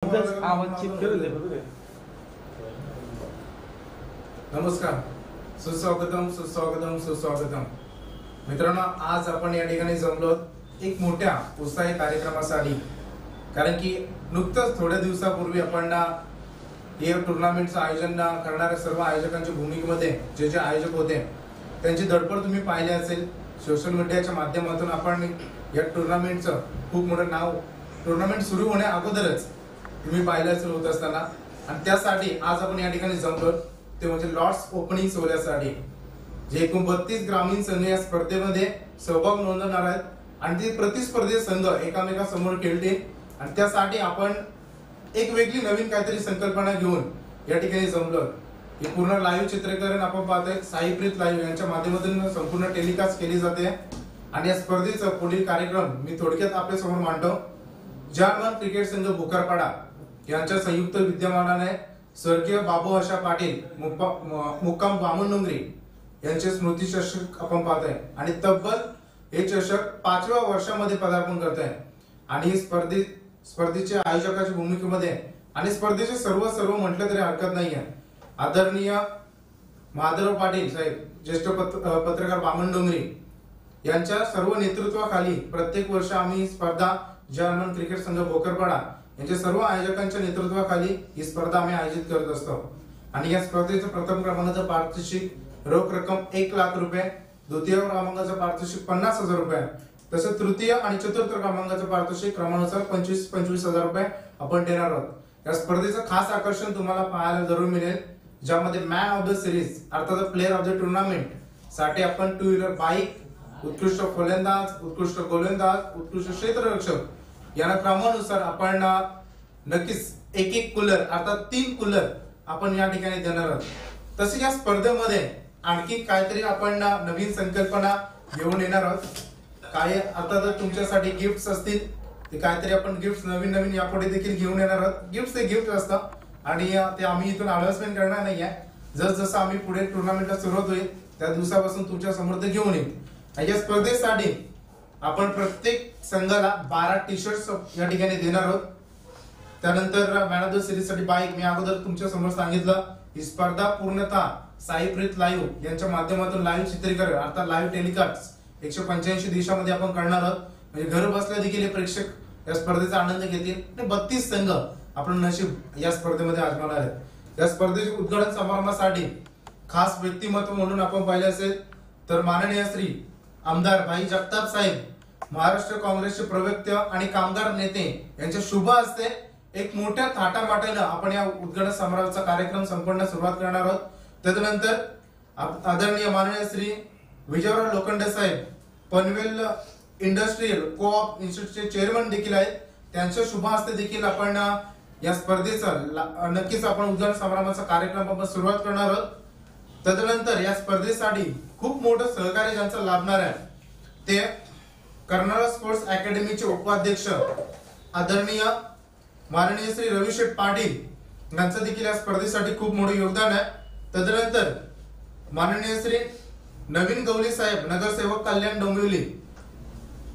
नमस्कार, सुस्वागतम सुस्वागतम सुस्वागतम मित्रांनो, आज आपण या ठिकाणी जमलो एक मोठ्या उत्साही कार्यक्रमासाठी. कारण की नुकतंच थोड्या दिवसापूर्वी आपण या टुर्नामेंटचं आयोजन करणाऱ्या सर्व आयोजकांच्या भूमिकेमध्ये जे जे आयोजक होते त्यांची धडपड तुम्ही पाहिली असेल. सोशल मीडियाच्या माध्यमातून आपण या टुर्नामेंटचं खूप मोठं नाव टुर्नामेंट सुरू होण्या अगोदरच तुम्ही पाहिलं असेल होत असताना. आणि त्यासाठी आज आपण या ठिकाणी जमलो ते म्हणजे लॉर्ड्स ओपनिंग सोहळ्यासाठी. जे एकूण 32 ग्रामीण संघ या स्पर्धेमध्ये सहभाग नोंदवणार आहेत आणि ते प्रतिस्पर्धी संघ एकामेकांसमोर खेळतील. आणि त्यासाठी आपण एक वेगळी नवीन काहीतरी संकल्पना घेऊन या ठिकाणी जमलो. ही पूर्ण लाईव्ह चित्रीकरण आपण पाहतोय साईप्रीत लाईव्ह यांच्या माध्यमातून संपूर्ण टेलिकास्ट केली जाते. आणि या स्पर्धेचा पुढील कार्यक्रम मी थोडक्यात आपल्या समोर मांडतो. हनुमान क्रिकेट संघ भोकरपाडा यांच्या संयुक्त विद्यमानाने स्वर्गीय बाबू हशा पाटील मुक्काम बामनडोंगरी यांचे स्मृती चषक आपण पाहतोय. आणि तब्बल हे चषक 5व्या वर्षामध्ये पदार्पण करत आहे. आणि स्पर्धेच्या आयोजकाच्या भूमिकेमध्ये आणि स्पर्धेचे सर्व म्हटलं तरी हरकत नाहीये आदरणीय माधव पाटील साहेब, ज्येष्ठ पत्रकार बामनडोंगरी यांच्या सर्व नेतृत्वाखाली प्रत्येक वर्ष आम्ही स्पर्धा हनुमान क्रिकेट संघ भोकरपाडा यांच्या सर्व आयोजकांच्या नेतृत्वाखाली ही स्पर्धा आम्ही आयोजित करत असतो. आणि या स्पर्धेचं प्रथम क्रमांकाचं पारितोषिक रोख रक्कम 1 लाख रुपये, द्वितीय क्रमांकाचं पारितोषिक 50,000 रुपये, तसंच तृतीय आणि चतुर्थ क्रमांकाचं पारितोषिक क्रमानुसार 25,000 रुपये आपण देणार आहोत. या स्पर्धेचं खास आकर्षण तुम्हाला पाहायला जरूर मिळेल, ज्यामध्ये मॅन ऑफ द सिरीज अर्थात प्लेअर ऑफ द टुर्नामेंट साठी आपण 2 व्हीलर बाईक, उत्कृष्ट फलंदाज, उत्कृष्ट गोलंदाज, उत्कृष्ट क्षेत्ररक्षक यांना क्रमानुसार आपण नक्कीच एक कूलर अर्थात 3 कूलर आपण या ठिकाणी देणार आहोत. तसे या स्पर्धेमध्ये आणखी काहीतरी आपण नवीन संकल्पना घेऊन येणार आहोत. काय अर्थात तुमच्यासाठी गिफ्ट्स असतील ते काहीतरी आपण गिफ्ट्स नवीन यापुढे देखील घेऊन येणार आहोत. गिफ्ट्स हे गिफ्ट असतं आणि ते आम्ही इथून अनाउन्समेंट करणार नाहीये. जसं आम्ही पुढे टुर्नामेंटला सुरुवात होईल त्या दिवसापासून तुमच्या समोर ते घेऊन येईल. या स्पर्धेसाठी आपण प्रत्येक संघाला 12 टी शर्ट या ठिकाणी देणार आहोत. त्यानंतर मॅन ऑफ द सिरीज साठी बाईक मी अगोदर तुमच्या समोर सांगितलं. ही स्पर्धा पूर्णतः साईप्रीत लाईव्ह यांच्या माध्यमातून लाईव्ह चित्रीकरण अर्थात लाईव्ह टेलिकास्ट 185 देशामध्ये आपण करणार आहोत. म्हणजे घर बसल्या देखील हे प्रेक्षक या स्पर्धेचा आनंद घेतील. आणि 32 संघ आपण नशीब या स्पर्धेमध्ये आजमावणार आहेत. या स्पर्धेच्या उद्घाटन समारंभासाठी खास व्यक्तिमत्व म्हणून आपण पाहिले असेल तर माननीय श्री आमदार भाई जगताप साहेब, महाराष्ट्र काँग्रेसचे प्रवक्ते आणि कामगार नेते यांच्या शुभ हस्ते एक मोठ्या थाटामाटाने आपण या उद्घाटन समारंभाचा कार्यक्रम संपन्न सुरुवात करणार आहोत. त्यानंतर आदरणीय माननीय श्री विजयराव लोखंडे साहेब पनवेल इंडस्ट्रियल कोऑप इन्स्टिट्यूटचे चेअरमन देखील आहेत. त्यांच्या शुभ हस्ते देखील आपण या स्पर्धेचा नक्कीच आपण उद्घाटन समारंभाचा कार्यक्रम आपण सुरुवात करणार आहोत. तदनंतर या स्पर्धेसाठी खूप मोठं सहकार्य ज्यांचं लाभणार आहे ते कर्नाटक स्पोर्ट्स अकॅडमीचे उपाध्यक्ष आदरणीय माननीय श्री रविशेठ पाटील यांचं देखील या स्पर्धेसाठी खूप मोठं योगदान आहे. तदनंतर माननीय श्री नवीन गवली साहेब नगरसेवक कल्याण डोंबिवली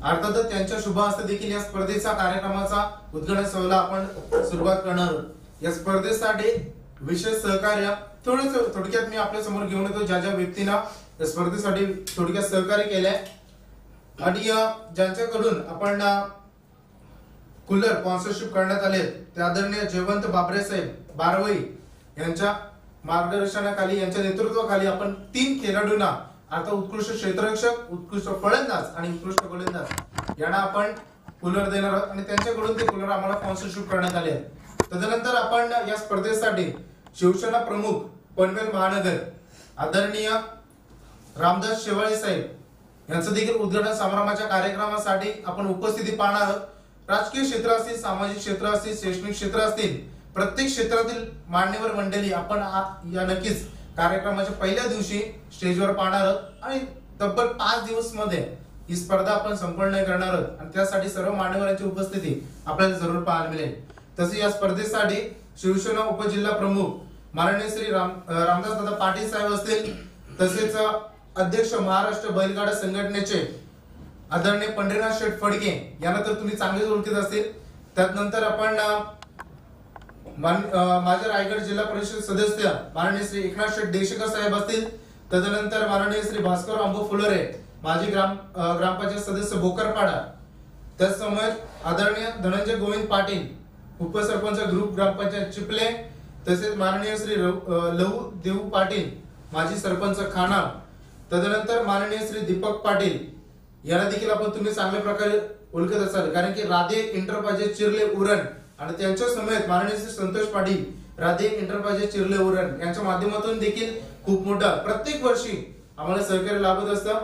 अर्थात त्यांच्या शुभ हस्ते देखील या स्पर्धेचा कार्यक्रमाचा उद्घाटन सोहळा आपण सुरुवात करणार आहोत. या स्पर्धेसाठी विशेष सहकार्य थोडक्यात मी आपल्या समोर घेऊन येतो ज्या व्यक्तींना या स्पर्धेसाठी थोडक्यात सहकार्य केलंय आणि ज्यांच्याकडून आपण कूलर स्पॉन्सरशिप करण्यात आले ते आदरणीय जयवंत बाबरे साहेब बारवई यांच्या मार्गदर्शनाखाली यांच्या नेतृत्वाखाली आपण 3 खेळाडूंना आता उत्कृष्ट क्षेत्ररक्षक, उत्कृष्ट फलंदाज आणि उत्कृष्ट गोलंदाज यांना आपण कूलर देणार आहोत. आणि त्यांच्याकडून ते कूलर आम्हाला स्पॉन्सरशिप करण्यात आले आहेत. तदनंतर आपण या स्पर्धेसाठी शिवसेना प्रमुख पनवेल महानगर आदरणीय रामदास शेवाळे साहेब यांचं देखील उद्घाटन समारंभाच्या कार्यक्रमासाठी आपण उपस्थिती पाहणार आहोत. राजकीय क्षेत्र असतील, सामाजिक क्षेत्र असतील, शैक्षणिक क्षेत्र असतील, प्रत्येक क्षेत्रातील मान्यवर मंडळी आपण या नक्कीच कार्यक्रमाच्या पहिल्या दिवशी स्टेजवर पाहणार आहोत. आणि तब्बल 5 दिवस मध्ये ही स्पर्धा आपण संपन्न करणार आहोत. आणि त्यासाठी सर्व मान्यवरांची उपस्थिती आपल्याला जरूर पाहायला मिळेल. तसे या स्पर्धेसाठी शिवसेना उपजिल्हा प्रमुख माननीय श्री रामदास दादा पाटील साहेब असतील, तसेच अध्यक्ष महाराष्ट्र बैलगाडा संघटनेचे आदरणीय पंढरीनाथ शेठ फडके यांना तर तुम्ही चांगलेच ओळखीत असतील. त्यानंतर आपण माझे रायगड जिल्हा परिषद सदस्य माननीय श्री एकनाथ शेठ देशकर साहेब असतील, तदनंतर माननीय श्री भास्कर अंबू फुलोरे माजी ग्रामपंचायत सदस्य भोकरपाडा, त्याचसमोर आदरणीय धनंजय गोविंद पाटील उपसरपंच ग्रुप ग्रामपंचायत चिपले, तसेच माननीय श्री लहू देऊ पाटील माजी सरपंच खाना, तदनंतर माननीय श्री दीपक पाटील यांना देखील आपण तुम्ही चांगल्या प्रकारे ओळखत असाल, कारण की राधे एंटरप्राइजेस चिरले उरण आणि त्यांच्या समेत माननीय श्री संतोष पाटील राधे एंटरप्राइजेस चिरले उरण यांच्या माध्यमातून देखील खूप मोठा प्रत्येक वर्षी आम्हाला सहकार्य लाभत असतं।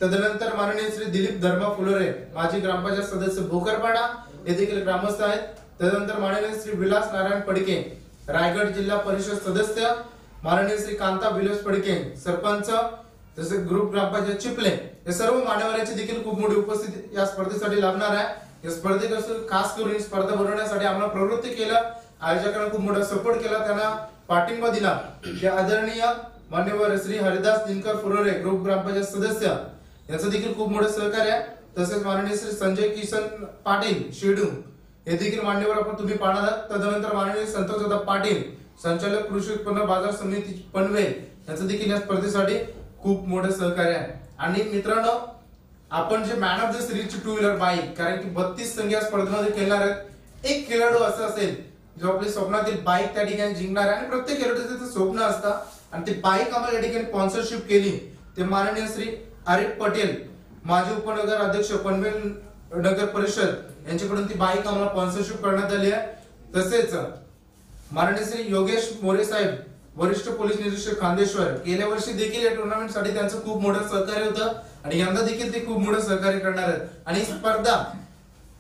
तदनंतर माननीय श्री दिलीप धर्मा फुलोरे माजी ग्रामपंचायत सदस्य भोकरपाडा हे देखील ग्रामस्थ आहेत। तदनंतर माननीय श्री विलास नारायण पडके रायगड जिल्हा परिषद सदस्य, माननीय श्री कांता विलास पडके सरपंच तसे ग्रुप ग्रामपंचायत चिपले, हे सर्व मान्यवरांची देखील खूप मोठी उपस्थिती या स्पर्धेसाठी लाभणार आहे। या स्पर्धेत खास करून स्पर्धा भरवण्यासाठी आम्हाला प्रवृत्त केलं, आयोजकांना खूप मोठा सपोर्ट केला, त्यांना पाठिंबा दिला। या आदरणीय मान्यवर श्री हरिदास दिनकर फुलोरे ग्रुप ग्रामपंचायत सदस्य यांचं देखील खूप मोठं सहकार्य आहे। तसेच माननीय श्री संजय किशन पाटील शेडू हे देखील मान्यवर आपण तुम्ही पाहणार आहात। तदनंतर माननीय संतोषदादा पाटील संचालक कृषी उत्पन्न बाजार समिती पनवेल यांचं देखील या स्पर्धेसाठी खूप मोठं सहकार्य आहे। आणि मित्रांनो, आपण जे मॅन ऑफ द सिरीजची टू व्हीलर बाईक, कारण की 32 संघ या स्पर्धेमध्ये खेळणार आहेत, एक खेळाडू असं असेल जो आपल्या स्वप्नातील बाईक त्या ठिकाणी जिंकणार आहे आणि प्रत्येक खेळाडूचं ते स्वप्न असतं आणि ती बाईक आम्हाला या ठिकाणी स्पॉन्सरशिप केली ते माननीय श्री आरिफ पटेल माजी उपनगर अध्यक्ष पनवेल नगर परिषद यांच्याकडून ती बाईक आम्हाला स्पॉन्सरशिप करण्यात आली आहे। तसेच माननीय श्री योगेश मोरे साहेब वरिष्ठ पोलीस निरीक्षक खांदेश्वर गेल्या वर्षी देखील या टुर्नामेंट साठी त्यांचं खूप मोठं सहकार्य होतं आणि यंदा देखील ते खूप मोठं सहकार्य करणार आहेत। आणि स्पर्धा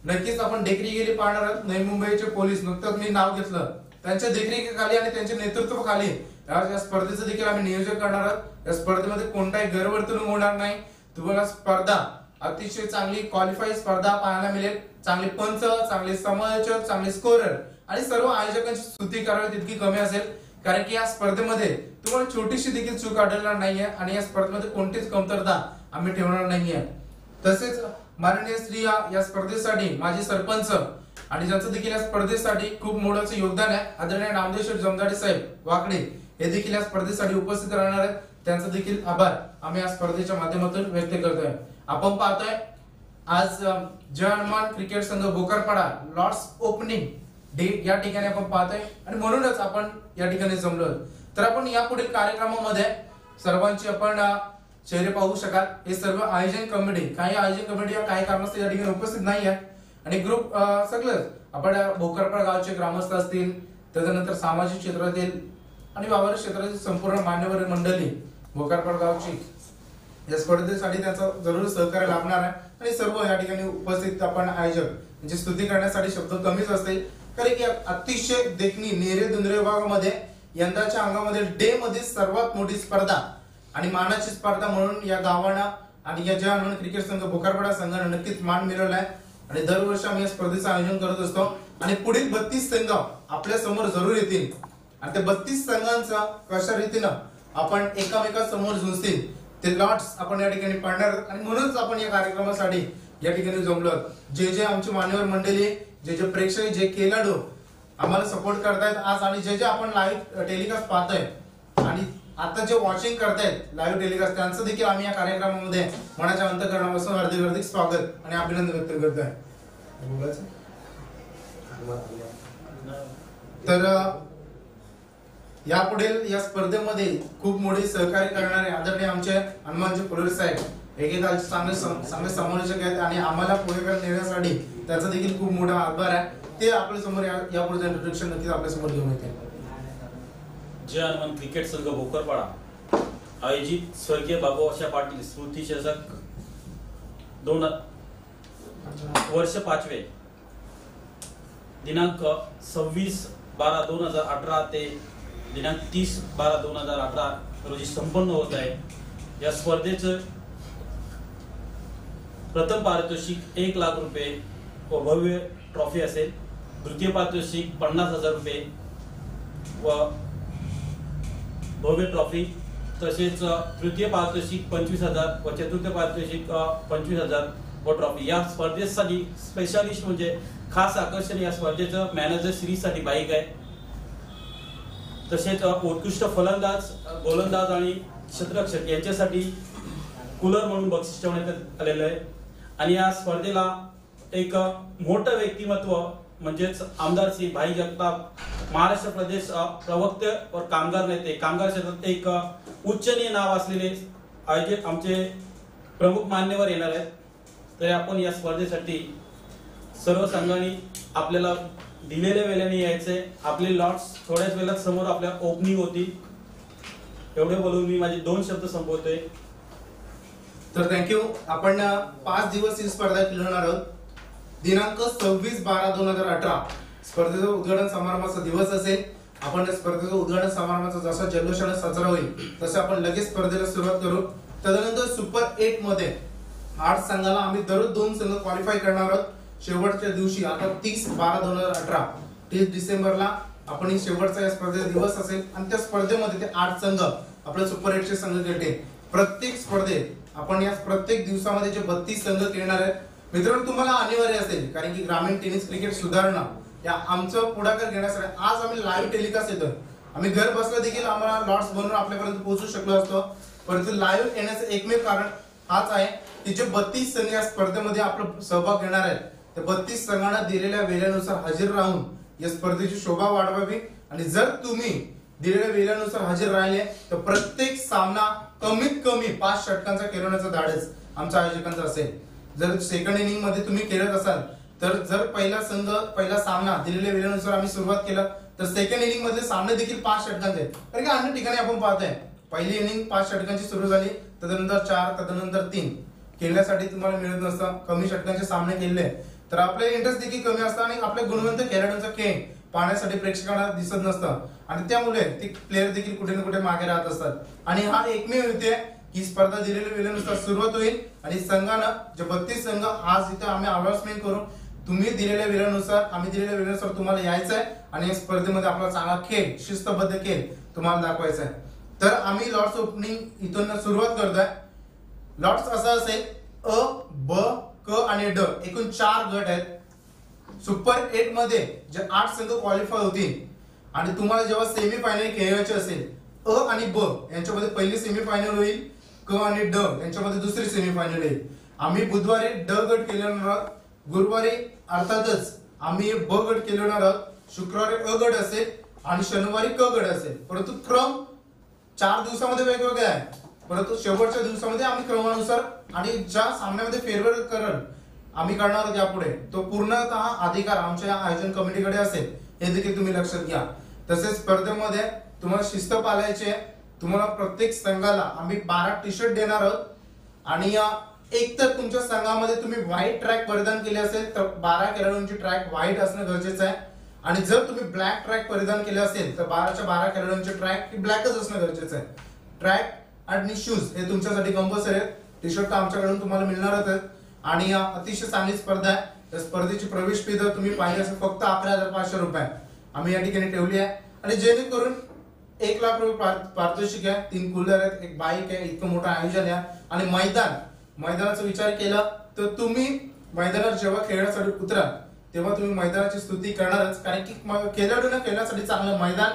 नक्कीच आपण देखरेखीखाली पाहणार आहोत। नवी मुंबईचे पोलीस नुकतंच मी नाव घेतलं, त्यांच्या देखरेखीखाली आणि त्यांच्या नेतृत्वाखाली या स्पर्धेचं देखील आम्ही नियोजन करणार आहोत। या स्पर्धेमध्ये कोणताही गैरवर्तणूक होणार नाही, तुम्हाला स्पर्धा अतिशय चांगली क्वालिफाईड स्पर्धा पाहायला मिळेल, चांगले पंच, चांगले समालोचक, चांगले स्कोरर आणि सर्व आयोजकांची स्तुती करावी तितकी कमी असेल, कारण की या स्पर्धेमध्ये तुम्हाला छोटीशी देखील चूक आढळणार नाहीये आणि या स्पर्धेमध्ये कोणतीच कमतरता आम्ही ठेवणार नाहीये। तसेच माननीय श्री या स्पर्धेसाठी माजी सरपंच आणि ज्यांचं देखील या स्पर्धेसाठी खूप मोठं योगदान आहे आदरणीय नामदेव जमदाडे साहेब वाकडे हे देखील या स्पर्धेसाठी उपस्थित राहणार आहेत, त्यांचा देखील आभार आम्ही या स्पर्धेच्या माध्यमातून व्यक्त करतोय। आपण पाहतोय आज जय हनुमान क्रिकेट संघ भोकरपाडा लॉर्ड्स ओपनिंग डे या ठिकाणी आपण पाहतोय आणि म्हणूनच आपण या ठिकाणी जमलो। तर आपण यापुढील कार्यक्रमामध्ये सर्वांची आपण चेहरे पाहू शकाल। हे सर्व आयोजन कमिटी, काही आयोजन कमिटी काही कारणास्तव या ठिकाणी उपस्थित नाही आहे आणि ग्रुप सगळंच आपण भोकरपाडा गावचे ग्रामस्थ असतील, त्यानंतर सामाजिक क्षेत्रातील आणि व्यावहारिक क्षेत्रातील संपूर्ण मान्यवर मंडळी भोकरपाडा गावची या स्पर्धेसाठी त्यांचा जरूर सहकार्य लाभणार आहे आणि सर्व या ठिकाणी उपस्थित आपण आयोजक म्हणजे स्तुती करण्यासाठी शब्द कमीच असतील, कारण की अतिशय देखणी नेरे दुंदरे विभागामध्ये यंदाच्या अंगामध्ये डे मध्ये सर्वात मोठी स्पर्धा आणि मानाची स्पर्धा म्हणून या गावांना आणि या जय हनुमान क्रिकेट संघ भोकरपाडा संघाने नक्कीच मान मिळवला आहे आणि दरवर्षी आम्ही या स्पर्धेचं आयोजन करत असतो आणि पुढील 32 संघ आपल्या समोर जरूर येतील आणि त्या 32 संघांचा कशा रीतीनं आपण एकामेकांसमोर झुंजतील ते लॉट्स आपण या ठिकाणी पाडणार आणि म्हणूनच आपण या कार्यक्रमासाठी या ठिकाणी जमलो। जे आमचे मान्यवर मंडळी, जे प्रेक्षक, जे खेळाडू आम्हाला सपोर्ट करतायत आज आणि जे आपण लाईव्ह टेलिकास्ट पाहतोय आणि आता जे वॉचिंग करतायत लाईव्ह टेलिकास्ट त्यांचं देखील आम्ही या कार्यक्रमामध्ये मनाच्या अंतःकरणापासून हार्दिक स्वागत आणि अभिनंदन व्यक्त करतोय। तर यापुढील या स्पर्धेमध्ये खूप मोठी सहकार्य करणारे आदरणीय आमचे हनुमानजी फुलोरे साहेब एकेकाल चांगले समालोचक आहेत आणि आम्हाला पुढे नेण्यासाठी त्याचा देखील खूप मोठा आभार आहे। ते आपल्या समोर यापुढे इंट्रोडक्शन नक्कीच आपल्या समोर घेऊन येते। जय हनुमान क्रिकेट संघ भोकरपाडा आयोजित स्वर्गीय बाबू हशा पाटील स्मृती चषक 2 वर्ष 5वे दिनांक 26/12/2018 ते दिनांक 30/12/2018 रोजी संपन्न होत आहे। या स्पर्धेचं प्रथम पारितोषिक 1 लाख रुपये व भव्य ट्रॉफी असेल, द्वितीय पारितोषिक 50,000 रुपये व भव्य ट्रॉफी, तसेच तृतीय पारितोषिक 25,000 व चतुर्थ पारितोषिक 25,000 व ट्रॉफी। या स्पर्धेसाठी स्पेशालिस्ट म्हणजे खास आकर्षण या स्पर्धेचं मॅनेजर सिरीज साठी बाईक आहे तसेच उत्कृष्ट फलंदाज, गोलंदाज आणि क्षेत्ररक्षक यांच्यासाठी कूलर म्हणून बक्षीस ठेवण्यात आलेलं आहे. आणि या स्पर्धेला एक मोठं व्यक्तिमत्व म्हणजेच आमदार श्री भाई जगताप, महाराष्ट्र प्रदेश प्रवक्ते व कामगार नेते, कामगार क्षेत्रात एक उच्चनीय नाव असलेले आयोजक आमचे प्रमुख मान्यवर येणार आहेत. तर आपण या स्पर्धेसाठी सर्व संघांनी आपल्याला दिलेल्या वेळेने यायचे. आपले लॉट्स थोड्याच वेळात समोर आपल्या ओपनिंग होती. एवढे बोलून मी माझे 2 शब्द संपवतोय. तर थँक्यू. आपण 5 दिवस ही स्पर्धा खेळणार आहोत. दिनांक 26/12/2018 स्पर्धेचा उद्घाटन समारंभाचा दिवस असेल. आपण स्पर्धेचा उद्घाटन समारंभाचा जसा जल्लोषाने साजरा होईल तसे आपण लगेच स्पर्धेला सुरुवात करू. तदनंतर सुपर 8 मध्ये 8 संघाला आम्ही दररोज 2 संघ क्वालिफाय करणार आहोत. शेवटच्या दिवशी आता 30/12/2018 30 डिसेंबरला आपण ही शेवटचा या स्पर्धेचा दिवस असेल आणि त्या स्पर्धेमध्ये ते 8 संघ आपल्या सुपर 8 चे संघ खेळतील. प्रत्येक स्पर्धेत आपण या प्रत्येक दिवसामध्ये जे 32 संघ खेळणार आहेत. मित्रांनो, तुम्हाला अनिवार्य असेल कारण की ग्रामीण टेनिस क्रिकेट सुधारणा या आमचं पुढाकार घेण्यासाठी आज आम्ही लाईव्ह टेलिकास्ट येतो. आम्ही घर बसल्या देखील आम्हाला लॉट्स बनवून आपल्यापर्यंत पोहोचू शकलो असतो, परंतु लाईव्ह येण्याचं एकमेव कारण हाच आहे की जे 32 संघ या स्पर्धेमध्ये आपला सहभाग घेणार आहेत त्या 32 संघांना दिलेल्या वेळेनुसार हजर राहून या स्पर्धेची शोभा वाढवावी. आणि जर तुम्ही दिलेल्या वेळेनुसार हजर राहिले तर प्रत्येक सामना कमीत कमी 5 षटकांचा खेळवण्याचा धाडस आमच्या आयोजकांचा असेल. जर सेकंड इनिंग मध्ये तुम्ही खेळत असाल तर जर पहिला सामना दिलेल्या वेळेनुसार आम्ही सुरुवात केलं तर सेकंड इनिंग मधले सामने देखील 5 षटकांचे आहेत. कारण की अन्य ठिकाणी आपण पाहतोय पहिली इनिंग 5 षटकांची सुरू झाली, तदनंतर 4, तदनंतर 3 खेळण्यासाठी तुम्हाला मिळत नसतं. कमी षटकांचे सामने खेळले तर आपले इंटरेस्ट देखील कमी असतं आणि आपल्या गुणवंत खेळाडूंचा खेळ पाहण्यासाठी प्रेक्षकांना दिसत नसतं आणि त्यामुळे ते प्लेयर देखील कुठे ना कुठे मागे राहत असतात. आणि हा एकमेव येते ही स्पर्धा दिलेल्या वेळेनुसार सुरुवात होईल आणि संघानं जे 32 संघ आज इथे आम्ही अनाउन्समेंट करू. तुम्ही दिलेल्या वेळेनुसार आम्ही दिलेल्या वेळेनुसार तुम्हाला यायचं आहे आणि या स्पर्धेमध्ये आपला चांगला खेळ, शिस्तबद्ध खेळ तुम्हाला दाखवायचा आहे. तर आम्ही लॉट्स ओपनिंग इथून सुरुवात करतोय. लॉट्स असा असेल अ, ब, क आणि ड एकूण 4 गट आहेत. सुपर 8 मध्ये जे 8 संघ क्वालिफाय होतील आणि तुम्हाला जेव्हा सेमी फायनल खेळायचे असेल अ आणि ब यांच्यामध्ये पहिली सेमी फायनल होईल, क आणि ड यांच्यामध्ये दुसरी सेमी फायनल येईल. आम्ही बुधवारी ड गट खेळणार आहोत, गुरुवारी अर्थातच आम्ही ब गट खेळणार आहोत, शुक्रवारी अ गट असेल आणि शनिवारी क गट असेल. परंतु क्रम 4 दिवसामध्ये वेगवेगळे आहे, परंतु शेवटच्या दिवसामध्ये आम्ही क्रमानुसार आणि ज्या सामन्यामध्ये फेरबदल करल आम्ही करणार आहोत यापुढे तो पूर्णतः अधिकार आमच्या आयोजन कमिटीकडे असेल, हे देखील तुम्ही लक्षात घ्या. तसेच स्पर्धेमध्ये तुम्हाला शिस्त पाळायची आहे. तुम्हाला प्रत्येक संघाला आम्ही 12 टी शर्ट देणार आहोत आणि एक तर तुमच्या संघामध्ये तुम्ही व्हाईट ट्रॅक परिधान केले असेल तर 12 खेळाडूंची ट्रॅक व्हाईट असणं गरजेचं आहे आणि जर तुम्ही ब्लॅक ट्रॅक परिधान केले असेल तर 12च्या 12 खेळाडूंची ट्रॅक ही ब्लॅकच असणं गरजेचं आहे. ट्रॅक आणि शूज हे तुमच्यासाठी कंपल्सरी आहेत. टी शर्ट आमच्याकडून तुम्हाला मिळणारच आहेत आणि अतिशय चांगली स्पर्धा आहे. या स्पर्धेची प्रवेश फी जर तुम्ही पाहिली असेल फक्त 11,500 रुपये आम्ही या ठिकाणी ठेवली आहे आणि जेणेकरून 1 लाख रुपये पारितोषिक आहे. 3 कूलर आहेत, एक बाईक आहे, इतकं मोठं आयोजन आहे आणि मैदानाचा विचार केला तर तुम्ही मैदानात जेव्हा खेळण्यासाठी उतराल तेव्हा तुम्ही मैदानाची स्तुती करणारच, कारण की खेळाडूंना खेळण्यासाठी चांगलं मैदान,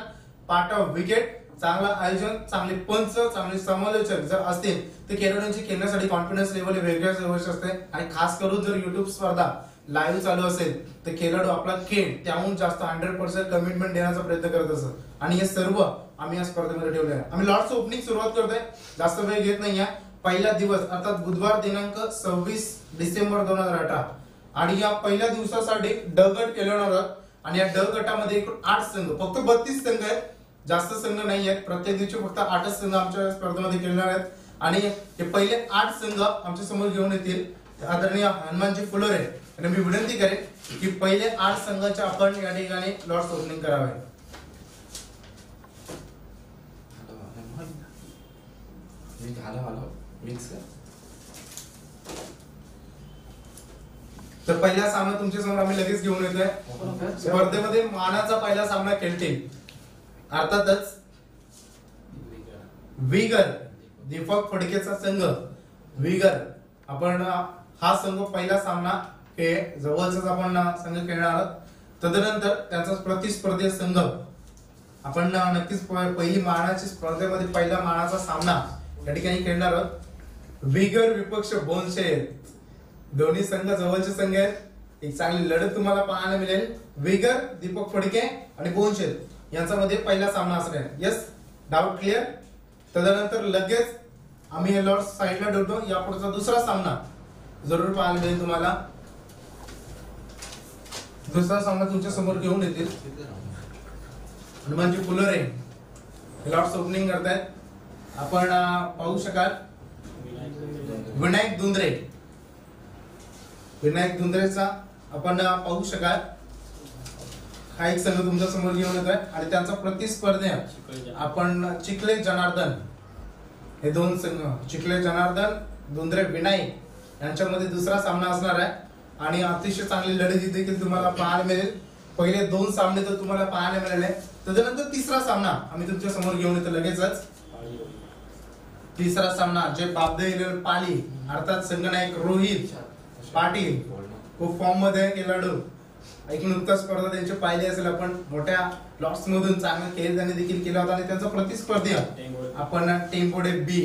पाटा, विकेट, चांगलं आयोजन, चांगले पंच, चांगले समालोचक जर असतील तर खेळाडूंची खेळण्यासाठी कॉन्फिडन्स लेवल वेगळ्याच लेवलचे असते. आणि खास करून जर युट्यूब स्पर्धा लाईव्ह चालू असेल तर खेळाडू आपला खेळ त्याहून जास्त 100% कमिटमेंट देण्याचा प्रयत्न करत असतात आणि हे सर्व आम्ही या स्पर्धेमध्ये ठेवले आहे. आम्ही लॉट्स ओपनिंग सुरुवात करतोय, जास्त वेळ घेत नाहीये. पहिला दिवस अर्थात बुधवार दिनांक 26 डिसेंबर 2018 आणि या पहिल्या दिवसासाठी ड गट खेळवणार आहोत आणि या ड गटामध्ये एकूण 8 संघ, फक्त 32 संघ आहेत, जास्त संघ नाही आहेत. प्रत्येक दिवशी फक्त 8च संघ आमच्या स्पर्धेमध्ये खेळणार आहेत आणि हे पहिले 8 संघ आमच्या समोर घेऊन येतील आदरणीय हनुमानजी फुलोरे आणि मी विनंती करेन की पहिले 8 संघांचे आपण या ठिकाणी लॉट्स ओपनिंग करावे. तर पहिला सामना तुमच्या समोर आम्ही लगेच घेऊन येतोय. स्पर्धेमध्ये मानाचा पहिला सामना खेळतील अर्थातच विगर दीपक फडकेचा संघ विगर. आपण हा संघ पहिला सामना जवळचाच आपण संघ खेळणार आहोत. तदनंतर त्यांचा प्रतिस्पर्धी संघ आपण नक्कीच पहिली मानाची स्पर्धेमध्ये पहिला मानाचा सामना या ठिकाणी खेळणार आहोत। विगर विपक्ष बोनशेर, दोन्ही संघ जवळचे संघ आहेत, एक चांगली लढत तुम्हाला पाहायला मिळेल। विगर दीपक फडके आणि बोनशेर यांच्यामध्ये पहिला सामना असणार आहे। Yes, doubt clear. तदनंतर लगेच आम्ही हे लॉर्ड्स साइडला ठेवतो, या पुढचा दुसरा सामना जरूर पाहायला मिळेल तुम्हाला। दुसरा सामना तुमच्या समोर घेऊन येतील हनुमानजी फुलोरे, लॉर्ड्स ओपनिंग करतायत। आपण पाहू शकाल विनायक दुंद्रे, विनायक दुंद्रेचा आपण पाहू शकाल हा एक संघ तुमच्या समोर घेऊन येतोय आणि त्यांचा प्रतिस्पर्धी आपण चिखले जनार्दन, हे दोन संघ चिखले जनार्दन दुंद्रे विनायक यांच्यामध्ये दुसरा सामना असणार आहे आणि अतिशय चांगली लढत देखील तुम्हाला पाहायला मिळेल। पहिले दोन सामने तर तुम्हाला पाहायला मिळाले, त्याच्यानंतर तिसरा सामना आम्ही तुमच्या समोर घेऊन येतो लगेचच। तिसरा सामना जे बाबदेव पाली अर्थात संघनायक रोहित पाटील खूप फॉर्म मध्ये खेळाडू, एक नुकताच स्पर्धा त्यांची पाहिली असेल आपण, मोठ्या लॉट्स मधून चांगला खेळ त्यांनी देखील केला होता आणि त्यांचा प्रतिस्पर्धी आपण टेम्पोडे बी,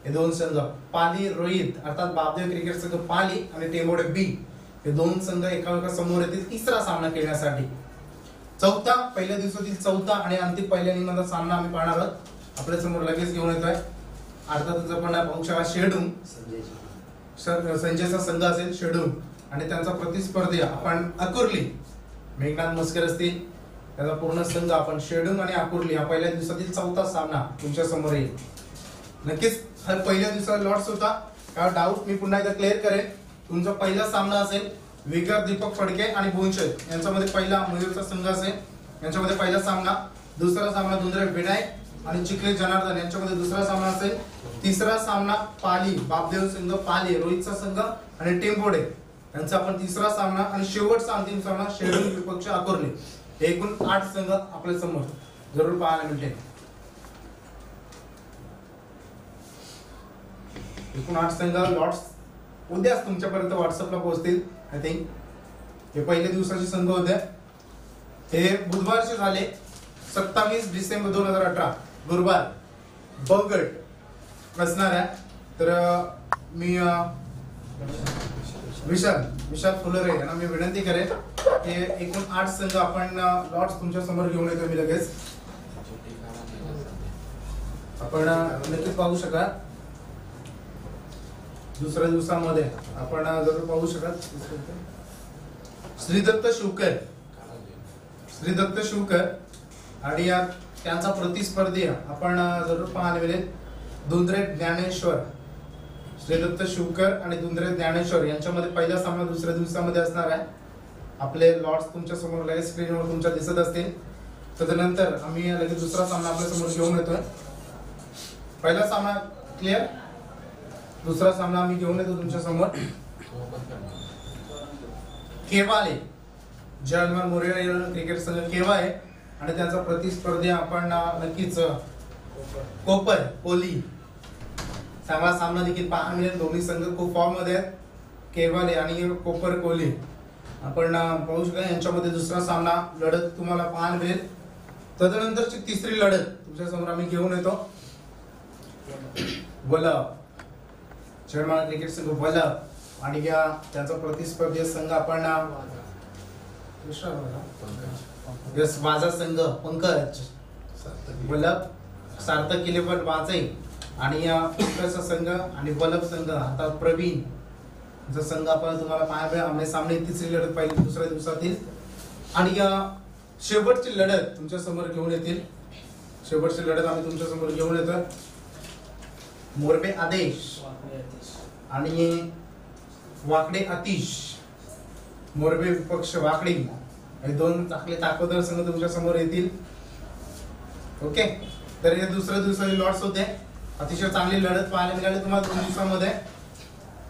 हे दोन संघ पाली रोहित अर्थात बाबदेव क्रिकेट संघ पाली आणि टेम्पोडे बी हे दोन संघ एकामेका समोर येतील तिसरा सामना खेळण्यासाठी। चौथा पहिल्या दिवसातील चौथा आणि अंतिम पहिल्या निमित्त सामना आम्ही पाहणार आहोत, आपल्या समोर लगेच घेऊन येतोय। अर्थातच आपण पाहू शकता शेडूम, संजयचा संघ असेल शेडूम आणि त्यांचा प्रतिस्पर्धी आपण अकुर्ली, मेघनाथ मस्कर असतील, त्याचा पूर्ण संघ आपण शेडूम आणि अकुर्ली हा पहिल्या दिवसातील चौथा सामना तुमच्या समोर येईल। नक्कीच हा पहिल्या दिवसाचा लॉट्स होता, काय डाऊट मी पुन्हा एकदा क्लिअर करेन। तुमचा पहिला सामना असेल विगर दीपक फडके आणि बोनशेर यांच्यामध्ये पहिला मयूरचा संघ असेल, यांच्यामध्ये पहिला सामना। दुसरा सामना दुंद्रे विनायक आणि चिखले जनार्दन यांच्यामध्ये दुसरा सामना असेल। तिसरा सामना पाली बाबदेव संघ पाली रोहितचा संघ आणि टेम्पोडे यांचा आपण तिसरा सामना आणि शेवटचा अंतिम सामना शेडूल विपक्ष अकोर्ले। एकूण 8 संघ आपल्या समोर जरूर पाहायला मिळतील। एकूण 8 संघ लॉट्स उद्याच तुमच्यापर्यंत व्हॉट्सअपला पोहोचतील। आय थिंक हे पहिल्या दिवसाचे संघ होते, हे बुधवारचे झाले 27 डिसेंबर 2018 गुरुवार बगट असणार आहे। तर मी विशाल फुलोरे यांना मी विनंती करेन की एकूण 8 संघ आपण लॉट्स तुमच्या समोर घेऊन येतो मी लगेच। आपण नक्कीच पाहू शकाल दुसऱ्या दिवसामध्ये आपण जरूर पाहू शकाल श्रीदत्त शिवकर आणि त्यांचा प्रतिस्पर्धी आपण जरूर पाहायला मिळेल दुंद्रे ज्ञानेश्वर। श्रीदत्त शिवकर आणि दुंद्रे ज्ञानेश्वर यांच्यामध्ये पहिला सामना दुसऱ्या दिवसामध्ये असणार आहे। आपले लॉट्स तुमच्या समोर लगेच स्क्रीनवर तुमच्या दिसत असतील। तदनंतर आम्ही लगेच दुसरा सामना आपल्या समोर घेऊन येतोय। पहिला सामना क्लिअर, दुसरा सामना आम्ही घेऊन येतो तुमच्या समोर। केवाले जय हनुमान मोरे क्रिकेट संघ केवा आहे आणि त्यांचा प्रतिस्पर्धी आपण नक्कीच कोपर कोली। चांगला सामना देखील पाहायला मिळेल, दोन्ही संघ खूप फॉर्म मध्ये आहेत, केवाले आणि कोपर कोली आपण पाहू शकता। यांच्यामध्ये दुसरा सामना लढत तुम्हाला पाहायला मिळेल। तदनंतरची तिसरी लढत तुमच्या समोर आम्ही घेऊन येतो वलभ जयमान क्रिकेट संघ वलभ आणि त्यांचा प्रतिस्पर्धी संघ आपण माझा संघ पंकज वलभ सार्थक किलेपट वाचई आणि पंकजचा संघ आणि वलभ संघ आता प्रवीण जो संघ आपण तुम्हाला पाहायला आमने सामने तिसरी लढत पाहिली दुसऱ्या दिवसातील आणि शेवटची लढत तुमच्या समोर घेऊन येतील। शेवटची लढत आम्ही तुमच्या समोर घेऊन येतो मोरबे आदेश आणि वाकडे आतिश। मोरबे विपक्ष वाकडी हे दोन चांगले ताकदवर संघ तुमच्या समोर येतील। ओके, तर हे दुसऱ्या दिवसाचे लॉट्स होते, अतिशय चांगली लढत पाहायला मिळाली तुम्हाला 2 दिवसामध्ये।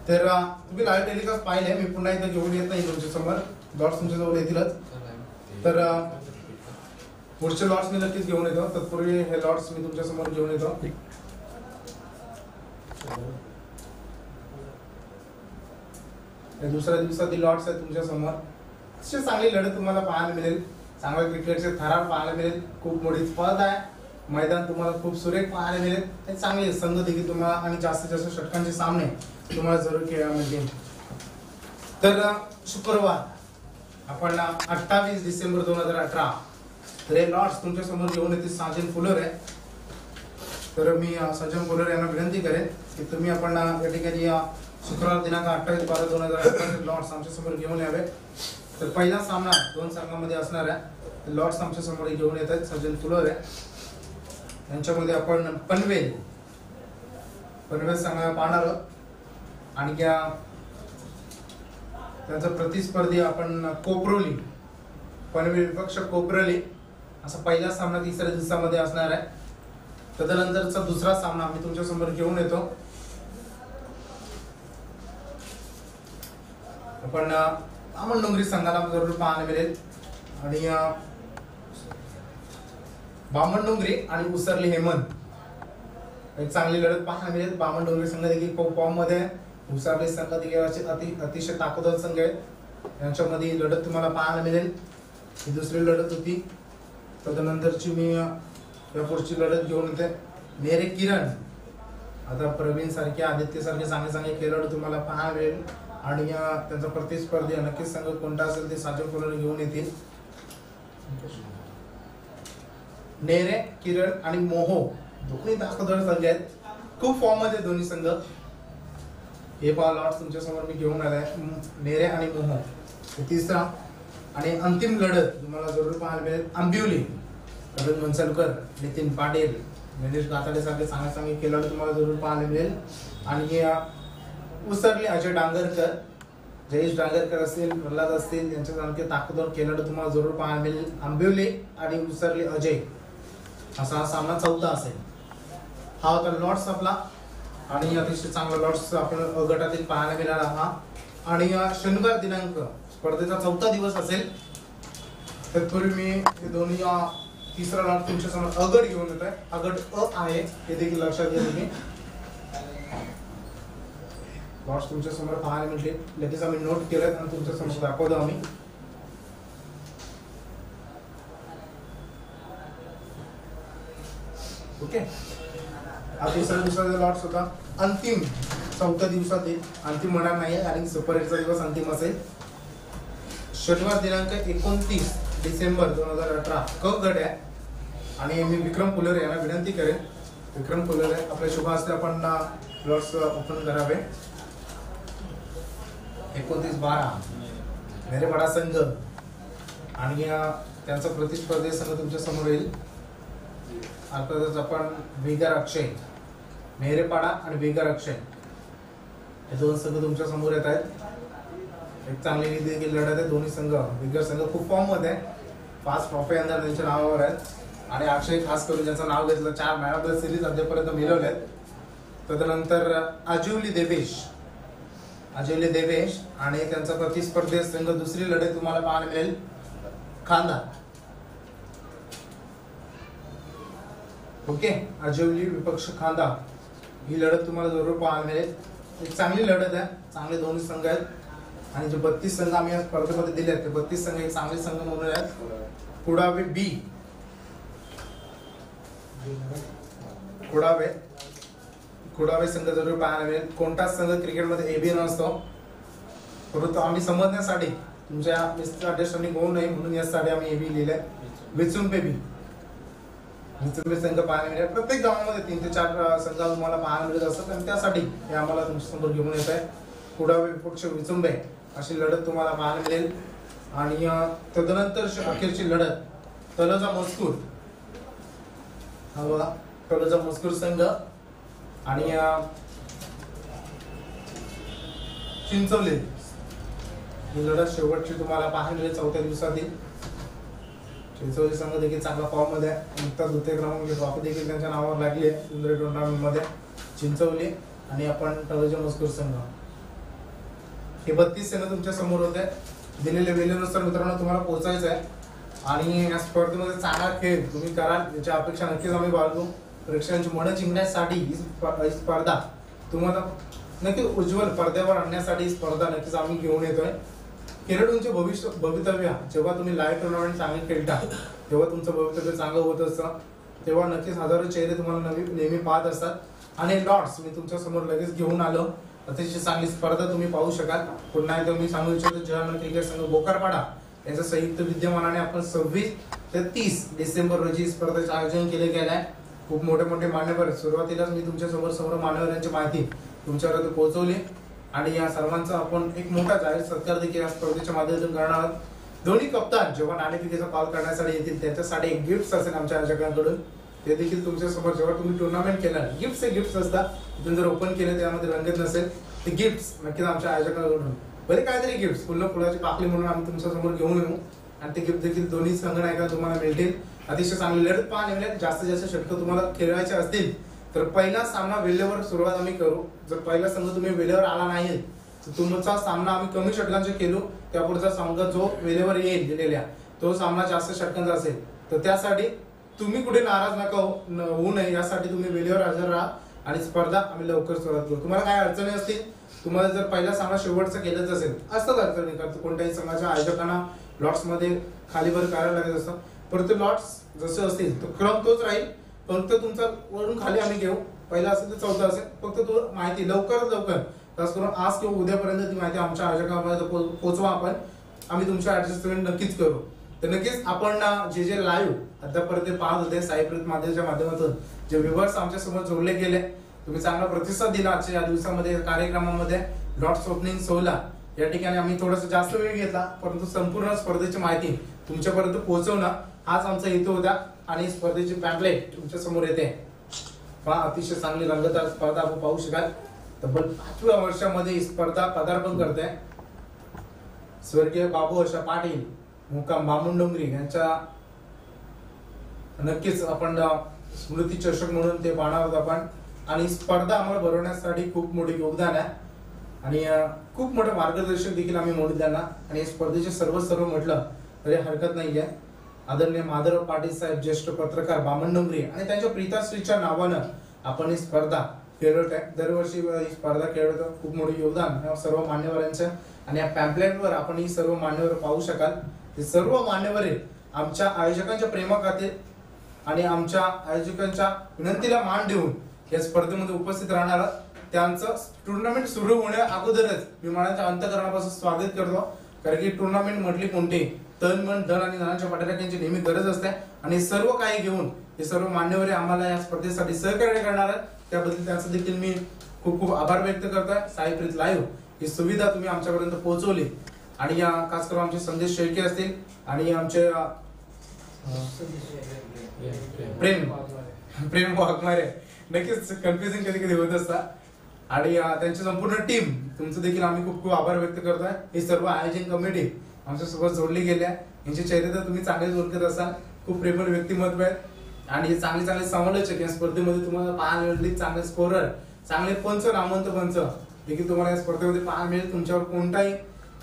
तर तुम्ही लाईव्ह टेलिकास्ट पाहिले, मी पुन्हा एकदा घेऊन येत नाही तुमच्या समोर, लॉट्स तुमच्या जवळ येतीलच। तर पुढचे लॉट्स मी नक्कीच घेऊन येतो, तत्पूर्वी हे लॉट्स मी तुमच्या समोर घेऊन येतो। हे दुसऱ्या दिवसातील लॉट्स आहेत तुमच्या समोर, अतिशय चांगली लढत तुम्हाला पाहायला मिळेल। चांगल्या क्रिकेटचे थरार पाहायला मिळेल. खूप मोठी स्पर्धा आहे. मैदान तुम्हाला खूप सुरेख पाहायला मिळेल. हे चांगले संघ देखील तुम्हाला आणि जास्तीत जास्त षटकांचे सामने तुम्हाला जरूर खेळायला मिळतील. तर शुक्रवार आपण 28 डिसेंबर 2018 तर हे लॉर्ड्स तुमच्या समोर घेऊन येतील साजन फुलर आहे. तर मी सज्जन फुलर यांना विनंती करेन की तुम्ही आपण या ठिकाणी शुक्रवार दिनांक 28/12/2018 लॉर्ड्स आमच्या समोर घेऊन यावे. तर पहिला सामना 2 संघांमध्ये असणार आहे. लॉर्ड्स आमच्या समोर घेऊन येत आहेत सज्जन फुलर आहे. यांच्यामध्ये आपण पनवेल संघाला पाहणार आहोत. आणि त्यांचा प्रतिस्पर्धी आपण कोपरोली पनवेल विपक्ष कोपरोली असा पहिला सामना तिसऱ्या दिवसामध्ये असणार आहे. तदनंतरचा दुसरा सामना आम्ही तुमच्या समोर घेऊन येतो. आपण बामणडोंगरी संघाला जरूर पाहायला मिळेल. आणि बामणडोंगरी आणि उसरली हेमंत एक चांगली लढत पाहायला मिळेल. बामणडोंगरी संघ देखील खूप फॉर्म मध्ये आहे. उसरली संघ देखील अतिशय ताकदवार संघ आहे. यांच्यामध्ये लढत तुम्हाला पाहायला मिळेल. ही दुसरी लढत होती. तदनंतरची मी या पुढची लढत घेऊन येते. नेरे किरण आता प्रवीण सारखे आदित्य सारखे चांगले खेळाडू तुम्हाला पाहायला मिळेल. आणि त्यांचा प्रतिस्पर्धी नक्कीच संघ कोणता असेल ते साजन फुलर घेऊन येतील. नेरे किरण आणि मोहो दोन्ही ताकदवार संघ आहेत. खूप फॉर्म मध्ये दोन्ही संघ. हे पहा लॉर्ड्स तुमच्या समोर मी घेऊन आलाय. नेरे आणि मोहो तिसरा आणि अंतिम लढत तुम्हाला जरूर पाहायला मिळेल. आंबिवली अरुण मनसलकर, नितीन पाटील, गणेश गाताडे सारखे चांगले खेळाडू तुम्हाला जरूर पाहायला मिळेल. आणि उसरली अजय डांगरकर, जयेश डांगरकर असतील, प्रल्हाद असतील यांच्यासारखे ताकदवार खेळाडू तुम्हाला जरूर पाहायला मिळेल. आंबिवली आणि उसरली अजय असा हा सामना चौथा असेल. हा होता लॉर्ड्स आपला. आणि अतिशय चांगला लॉर्ड्स आपण गटातील पाहायला मिळाला हा. आणि शनिवार दिनांक स्पर्धेचा चौथा दिवस असेल. तत्पूर्वी मी हे दोन्ही तिसरा लॉट तुमच्या समोर अगड घेऊन येत आहे. अगड अ आहे हे देखील लक्षात घ्या तुम्ही. लॉट्स तुमच्या समोर पाहायला मिळते. लगेच आम्ही नोट केलं आणि तुमच्या समोर दाखवतो आम्ही. ओके. हा तिसऱ्या दिवसाचा लॉट्स होता. अंतिम चौथ्या दिवसातील अंतिम होणार नाही आणि सुपर 8चा दिवस अंतिम असेल. शनिवार दिनांक 29 डिसेंबर 2018 क गट आहे. आणि मी विक्रम फुलर यांना विनंती करेन. विक्रम फुलर आहे आपल्या शुभ हस्ते आपण लॉट्स ओपन करावे. 29-12 मेरेपाडा संघ आणि त्यांचा प्रतिस्पर्धी संघ तुमच्या समोर येईल. अर्थातच आपण वेगर अक्षय, मेरेपाडा आणि वेगर अक्षय हे दोन संघ तुमच्या समोर येत आहेत. एक चांगली देखील लढत आहे. दोन्ही संघ वेगर संघ खूप फॉर्म मध्ये आहे. 5 ट्रॉफी अंदर त्यांच्या नावावर आहेत. आणि अक्षय खास करून ज्यांचं नाव घेतलं 4 मॅन ऑफ द सिरीज अद्यापर्यंत मिळवले आहेत. तदनंतर अजिवली देवेश आणि त्यांचा प्रतिस्पर्धी संघ दुसरी लढत तुम्हाला पाहायला मिळेल खांदा. ओके. अजिवली विपक्ष खांदा ही लढत तुम्हाला जरूर पाहायला मिळेल. एक चांगली लढत आहे. चांगले दोन्ही संघ आहेत. आणि जे 32 संघ आम्ही या स्पर्धेमध्ये दिले आहेत ते 32 संघ एक चांगले संघ म्हणून आहेत. कुडावे संघ जरूर पाहायला मिळेल. कोणताच संघ क्रिकेटमध्ये एबी नसतो. परंतु आम्ही समजण्यासाठी तुमच्या मिसअंडरस्टँडिंग होऊ नये म्हणून यासाठी आम्ही एबी लिहिलंय. विचुंबे संघ पाहायला मिळेल. प्रत्येक गावामध्ये 3 ते 4 संघ तुम्हाला पाहायला मिळत असतात आणि त्यासाठी हे आम्हाला तुमच्या समोर घेऊन येत आहे. कुडावे विपक्ष विचुंबे अशी लढत तुम्हाला पाहायला मिळेल. आणि तदनंतर अखेरची लढत तलोजा मजकूर, हा बघा तलोजा मजकूर संघ आणि चिंचवली ही लढत शेवटची तुम्हाला पाहायला मिळेल चौथ्या दिवसातील. चिंचवली संघ देखील चांगला फॉर्म मध्ये आहे. नुकताच द्वितीय क्रमांक ट्रॉफी देखील त्यांच्या नावावर लागली आहे सुंदर टुर्नामेंट मध्ये. चिंचवली आणि आपण तलोजा मजकूर संघ हे 32 संघ तुमच्या समोर होते. दिलेल्या वेळेनुसार मित्रांनो तुम्हाला पोहोचायचं आहे. आणि या स्पर्धेमध्ये चांगला खेळ तुम्ही कराल याची अपेक्षा नक्कीच आम्ही बाळगू. प्रेक्षकांची मनं जिंकण्यासाठी ही स्पर्धा तुम्हाला नक्की उज्ज्वल पडद्यावर आणण्यासाठी स्पर्धा नक्कीच आम्ही घेऊन येतोय. खेळाडूंचे भवितव्य जेव्हा तुम्ही लाईव्ह टुर्नामेंट चांगले खेळता तेव्हा तुमचं भवितव्य चांगलं होत असतं, तेव्हा नक्कीच हजारो चेहरे तुम्हाला नेहमी पाहत असतात। आणि लॉर्ड्स मी तुमच्या समोर लगेच घेऊन आलो, अतिशय चांगली स्पर्धा तुम्ही पाहू शकाल। पुन्हा एकदा मी सांगू इच्छितो जर्मन क्रिकेट संघ बोकारपाडा यांच्या संयुक्त विद्यमानाने आपण 26 ते 30 डिसेंबर रोजी स्पर्धेचे आयोजन केले गेले आहे। खूप मोठे मोठे मान्यवर, सुरुवातीलाच मी तुमच्या समोर मान्यवरांची माहिती तुमच्यापर्यंत पोहोचवली आणि या सर्वांचा आपण एक मोठा जाहीर सत्कार देखील या स्पर्धेच्या माध्यमातून करणार आहोत। दोन्ही कप्तान जेव्हा नाणेफेकीचा कॉल करण्यासाठी येतील त्यांच्यासाठी एक गिफ्ट असेल आमच्या आयोजकांकडून, ते देखील तुमच्या समोर जेव्हा तुम्ही टुर्नामेंट केला गिफ्ट असतात, तिथून जर ओपन केले त्यामध्ये रंगत नसेल ते गिफ्ट नक्कीच आमच्या आयोजकांकडून भले काहीतरी गिफ्ट फुलाची पाकळी म्हणून आम्ही तुमच्या समोर घेऊन येऊ आणि ते गिफ्ट देखील दोन्ही संघनायकांना तुम्हाला मिळतील। अतिशय चांगली लढत पाहायला जास्तीत जास्त षटक तुम्हाला खेळायचे असतील तर पहिला सामना वेळेवर सुरुवात आम्ही करू। जर पहिला संघ तुम्ही वेळेवर आला नाही तर तुमचा सामना आम्ही कमी षटकांचे केलो, त्यापुढचा संघ जो वेळेवर येईल दिलेल्या तो सामना जास्त षटकांचा असेल, तर त्यासाठी तुम्ही कुठे नाराज नका होऊ नये यासाठी तुम्ही वेळेवर हजर राहा आणि स्पर्धा आम्ही लवकर सुरुवात करू। तुम्हाला काय अडचणी असतील, तुम्हाला जर पहिला सामना शेवटचा केलाच असेल असंच अडचणी करतो, कोणत्याही संघाच्या आयोजकांना लॉट्स मध्ये खालीवर करायला लागत असतं, परंतु लॉट्स जसे असतील तो क्रम तोच राहील, फक्त तुमचा वरून खाली आम्ही घेऊ, पहिला असेल तर चौथा असेल, फक्त तो माहिती लवकरात लवकर खास करून आज किंवा उद्यापर्यंत ती माहिती आमच्या आयोजकांपर्यंत पोहोचवा, आम्ही तुमच्या ऍडजस्टमेंट नक्कीच करू। तर नक्कीच आपण जे लाईव्ह अद्यापर्यंत पाहत होते साईप्रीत माध्यमाच्या माध्यमातून जे व्ह्यूअर्स आमच्या समोर जोडले गेले, तुम्ही चांगला प्रतिसाद दिला आजच्या या दिवसामध्ये कार्यक्रमामध्ये लॉट्स ओपनिंग 16 या ठिकाणी आम्ही थोडासा जास्त वेळ घेतला, परंतु संपूर्ण स्पर्धेची माहिती तुमच्यापर्यंत पोहोचवणं हाच आमचा हेतू होता आणि स्पर्धेची पॅम्पलेट तुमच्या समोर येते पहा, अतिशय चांगली रंगतदार स्पर्धा आपण पाहू शकाल। तब्बल 5व्या वर्षामध्ये ही स्पर्धा पदार्पण करते स्वर्गीय बाबू हशा पाटील मुक्काम बामुंडोंगरी यांच्या नक्कीच आपण स्मृती चषक म्हणून ते पाहणार आहोत आपण। आणि स्पर्धा आम्हाला भरवण्यासाठी खूप मोठे योगदान आहे आणि खूप मोठं मार्गदर्शक देखील आम्ही मोडू त्यांना, आणि स्पर्धेचे सर्व म्हटलं तरी हरकत नाहीये। आदरणीय माधवराव पाटील साहेब ज्येष्ठ पत्रकार बामणडोंगरी आणि त्यांच्या प्रीताश्रीच्या नावानं आपण ही स्पर्धा खेळत आहे, दरवर्षी ही स्पर्धा खेळत, खूप मोठे योगदान या सर्व मान्यवरांचं। आणि या पॅम्पलेटवर आपण ही सर्व मान्यवर पाहू शकाल, हे सर्व मान्यवर आमच्या आयोजकांच्या प्रेमाखातीर आणि आमच्या आयोजकांच्या विनंतीला मान देऊन या स्पर्धेमध्ये उपस्थित राहणार, त्यांचं टुर्नामेंट सुरू होण्या अगोदरच मी मनाच्या अंतःकरणापासून स्वागत करतो, कारण की टुर्नामेंट म्हटली कोणती तन मन धन आणि धनाच्या पाठीराख्यांची नेहमी गरज असते आणि सर्व काही घेऊन हे सर्व मान्यवर आम्हाला या स्पर्धेसाठी सहकार्य करणार आहेत, त्याबद्दल त्यांचं देखील मी खूप आभार व्यक्त करतोय। साईप्रीत लाईव्ह ही सुविधा तुम्ही आमच्यापर्यंत पोहोचवली आणि या खास करून आमचे संदेश शेळके असतील आणि आमचे प्रेम वाघमारे नक्कीच कन्फ्युजिंग कधी कधी होत असतात आणि त्यांची संपूर्ण टीम तुमचं देखील आम्ही खूप आभार व्यक्त करतोय। ही सर्व आयोजन कमिटी आमच्या सोबत जोडली गेली आहे, यांचे चेहरे तर तुम्ही चांगलेच ओळखत असाल, खूप प्रेमळ व्यक्तिमत्व आहेत आणि चांगले समालोचक या स्पर्धेमध्ये तुम्हाला पाहायला मिळतील, चांगले स्कोरर, चांगले पंच, नामवंत पंच देखील तुम्हाला या स्पर्धेमध्ये पाहायला मिळेल। तुमच्यावर कोणताही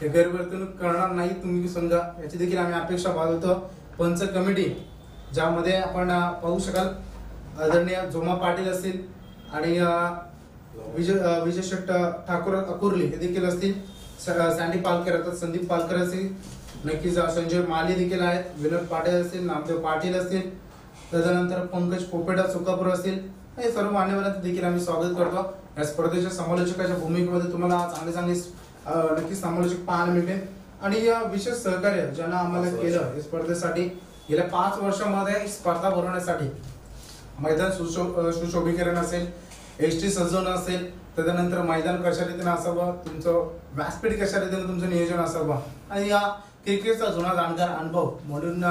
गैरवर्तणूक करणार नाही तुम्ही समजा, याची देखील आम्ही अपेक्षा बाळगतो। पंच कमिटी ज्यामध्ये आपण पाहू शकाल आदरणीय जोमा पाटील असतील आणि विजय शेट्ट ठाकूर अकुर्ली हे देखील असतील, सँडी पालकर असतात, संदीप पालकर असतील, नक्कीच संजय माली देखील आहेत, विनोद पाटील असतील, नामदेव पाटील असतील, त्यानंतर पंकज पोपेटा सुकापूर असतील, हे सर्व मान्यवरांचं देखील आम्ही स्वागत करतो। या स्पर्धेच्या समालोचकाच्या भूमिकेमध्ये तुम्हाला चांगले नक्कीच समालोचक पाहायला मिळतील आणि या विशेष सहकार्य ज्यांना आम्हाला केलं या स्पर्धेसाठी गेल्या 5 वर्षांमध्ये स्पर्धा भरवण्यासाठी मैदान सुशोभीकरण असेल, एसटी सजवणं असेल, त्यानंतर मैदान कशा रीतीने असावं, तुमचं व्यासपीठ कशा रीतीने तुमचं नियोजन असावं आणि या क्रिकेटचा जुना जाणकार अनुभव म्हणून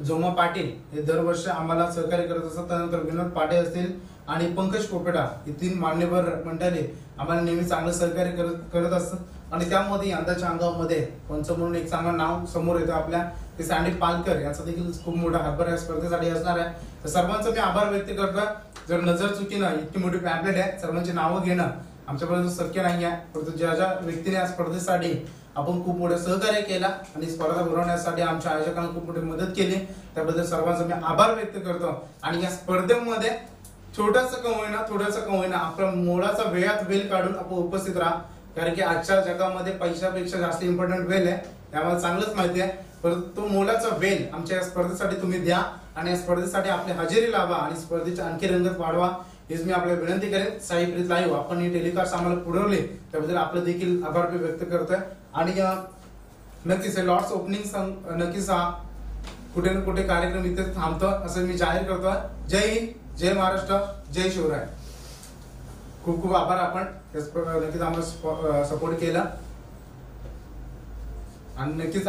जोमा पाटील हे दरवर्षी आम्हाला सहकार्य करत असतात। त्यानंतर विनोद पाटील असतील आणि पंकज पोपेटा हे 3 मान्यवर मंडळी आम्हाला नेहमी चांगलं सहकार्य करत असतात आणि त्यामध्ये यंदाच्या अंगामध्ये पंच म्हणून एक चांगलं नाव समोर येतं आपल्या, ते सँडी पालकर यांचा देखील खूप मोठा हातभार या स्पर्धेसाठी असणार आहे। तर सर्वांचं मी आभार व्यक्त करतोय। जर नजर चुकीनं इतकी मोठी पॅम्पलेट आहे, सर्वांची नावं घेणं आमच्यापर्यंत शक्य नाही आहे, परंतु ज्या व्यक्तीने या स्पर्धेसाठी आपण खूप मोठं सहकार्य केला आणि स्पर्धा भरवण्यासाठी आमच्या आयोजकांना खूप मोठी मदत केली, त्याबद्दल सर्वांचा मी आभार व्यक्त करतो। आणि या स्पर्धेमध्ये थोडासा का होईना आपला मोलाचा वेळात वेळ काढून आपण उपस्थित राहा, कारण की आजच्या जगामध्ये पैशापेक्षा जास्त इम्पॉर्टंट वेल आहे, त्यामुळे चांगलंच माहिती आहे. परंतु तो मोलाचा वेल आमच्या या स्पर्धेसाठी तुम्ही द्या आणि या स्पर्धेसाठी आपली हजेरी लावा आणि स्पर्धेची आणखी रंगत वाढवा हीच मी आपल्याला विनंती करेन. साईप्रीत लाईव्ह आपण ही टेलिकास्ट आम्हाला पुरवली त्याबद्दल आपलं देखील आभार व्यक्त करतोय. आणि नक्कीच लॉर्ड्स ओपनिंग नक्कीच हा कुठे ना कुठे कार्यक्रम इथे थांबतो असं मी जाहीर करतोय. जय हिंद, जय महाराष्ट्र, जय शिवराय. खूप खूप आभार, आपण नक्कीच आम्हाला सपोर्ट केला आणि नक्कीच